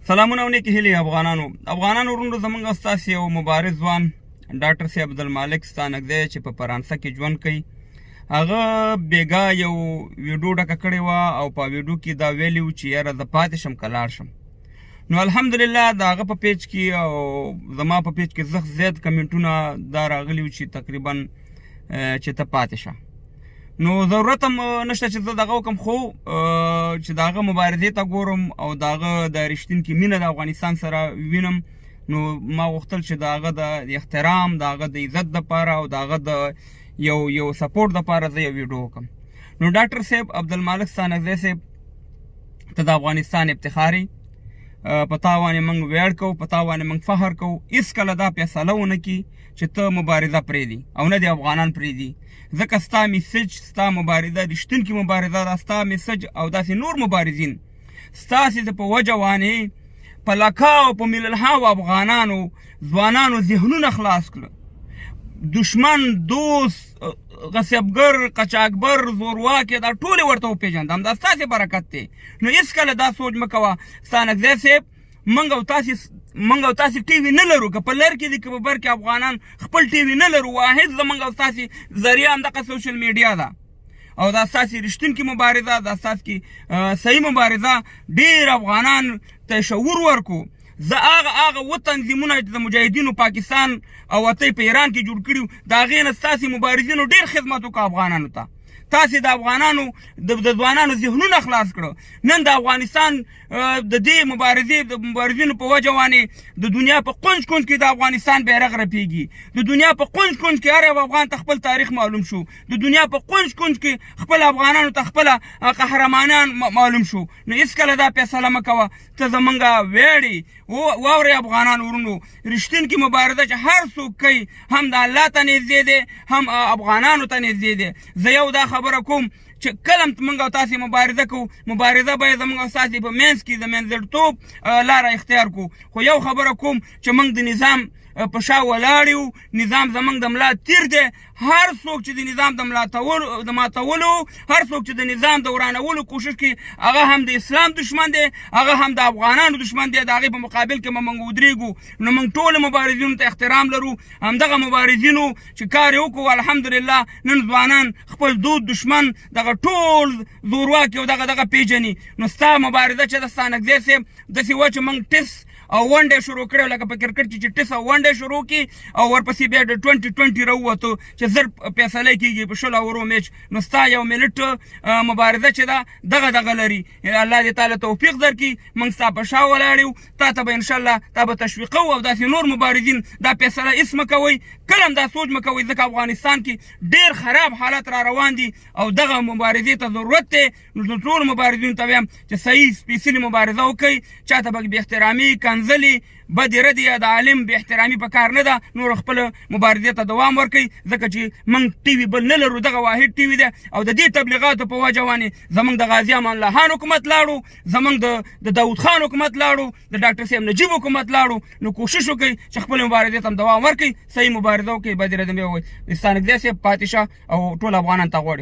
سلامونه او نیکی هیلې افغانانو وروڼو زموږ ستاسې یو مبارز ځوان ډاکټر صاحب عبدالمالک ستا نږدې چې په فرانسه کې ژوند کوي هغه بېګا یو ویډیو ډکه کړې وه او په ویډیو کې دا ویلي و چې یاره زه پاتې شم که لاړ شم. نو الحمدلله د هغه په پیج کې او زما په پیج کې سخت زیات کمنټونه دا راغلي و چې تقریبا چې ته پاتې شه. نو ضرورت هم نشته چې زه دغه وکړم، خو چې د هغه مبارزې ته ګورم او د هغه د رښتینکي مینه د افغانستان سره وینم، نو ما غوښتل چې د هغه د احترام، د هغه د عزت دپاره او د هغه د یو سپورټ دپاره زه یو ویډیو وکړم. نو ډاکټر صاحب عبدالمالک ستانکزی صاحب، ته د افغانستان افتخار یې، په تا باندې موږ ویاړ کوو، په تا باندې موږ فخر کوو. هېڅکله دا فیصله ونه کړي چې ته مبارزه پرېږدي او نه د افغانان پرېږدي، ځکه ستا میسج، ستا مبارزه رښتونکې مبارزه ده. ستا میسج او داسې نور مبارزین ستاسې په وجه باندې په لکاو په میلیونهاو افغانانو ځوانانو ذهنونه خلاص کړه. دشمن، دوست، غصبګر، قاچاقبر، زورواکې دا ټولې ورته وپېژنده، همدا ستاسې برکت دی. نو هېڅکله دا سوچ مه کوه ستانکزی صاحب، موږ او تاسې ټي وي نه لرو، که په لر کې دي که په بر کې افغانان خپل ټي وي نه لرو. واحد زموږ او ستاسې ذریعه همدغه سوشل میډیا ده او دا ستاسې رښتونکې مبارزه، دا ستاسې صحیح مبارزه. ډېر افغانان ته شعور ورکو. زه هغه و تنظیمونه چې د مجاهدینو پاکستان او وطی په ایران کې جوړ کړي، د هغې نه ستاسې مبارزینو ډېر خدمت وکړه افغانانو ته. تاسې د افغانانو د ځوانانو ذهنونه خلاص کړه. نن د افغانستان د دې مبارزینو په وجه باندې د دنیا په کونج کونج کې د افغانستان بیرغ رپېږي. د دنیا په کونج کونج کې هر یو افغان ته خپل تاریخ معلوم شو. د دنیا په کونج کونج کې خپل افغانانو ته خپله قهرمانان معلوم شو. نو هېڅکله دا فیصله مه کوه، ته زموږ ویاړې. واورئ افغانان ورونو، رښتونکې مبارزه چې هر څوک کوي، هم د الله ته نږدې دی، هم افغانانو ته نږدې دی. زه یو دا خبره کوم چې کله موږ او تاسې مبارزه کوو، مبارزه باید زموږ او تاسې په منځ کې د منځګړیتوب لاره اختیار کړو. خو یو خبره کوم چې موږ د نظام په شا ولاړ یو، نظام زموږ د ملا تیر دی. هر څوک چې د نظام د ماتولو، هر څوک چې د نظام د ورانولو کوشش کوي، هغه هم د اسلام دشمن دی، هغه هم د افغانانو دشمن دی. د هغې په مقابل کې به موږ ودرېږو. نو موږ ټولو مبارزینو ته احترام لرو. همدغه مبارزینو چې کار یې وکړو، الحمدلله نن ځوانان خپل دود، دشمن، دغه ټول زورواکي او دغه پېژني. نو ستا مبارزه چې د ستانکزی صاحب داسې وه چې موږ ټس او ون ډے شروع کړی، لکه په کرکټ کې چې ټس او ون ډے شروع کړي او ورپسې بیا د 2020 راووتو چې زر فیصله کېږي په 16 اورو میچ. نو ستا یو منټ مبارزه چې ده دغه لري. الله دې تعالی توفیق درکړي. موږ ستا په شا ولاړ یو، تا ته به انشاءالله تا به تشویقوو او داسې نور مبارزین دا فیصله هېڅ مه کوئ، کله هم دا سوچ مه کوئ، ځکه افغانستان کې ډېر خراب حالت را روان دي او دغه مبارزې ته ضرورت دی. نو ټولو مبارزینو ته وایم چې صحیح سپېڅلې مبارزه وکئ. چاته به بې احترامي، کنځلې، بدې ردې یا د عالم بې احترامي په کار نه ده. نور خپله مبارزې ته دوام ورکوئ، ځکه چې موږ ټي وي بل نه لرو، دغه واحد ټي وي دی. او د دې تبلیغاتو په وجه باندې زموږ د غازي امان الله خان حکومت لاړو، زموږ د داود خان حکومت لاړو، د ډاکټر صاحب نجیب حکومت لاړو. نو کوشش وکړئ چې خپلې مبارزې ته هم دوام ورکړئ، صحیح مبارزه وکړئ، بدې ردې مې ووایي. ستانکزی صاحب پاتې شه او ټول افغانان ته غواړي.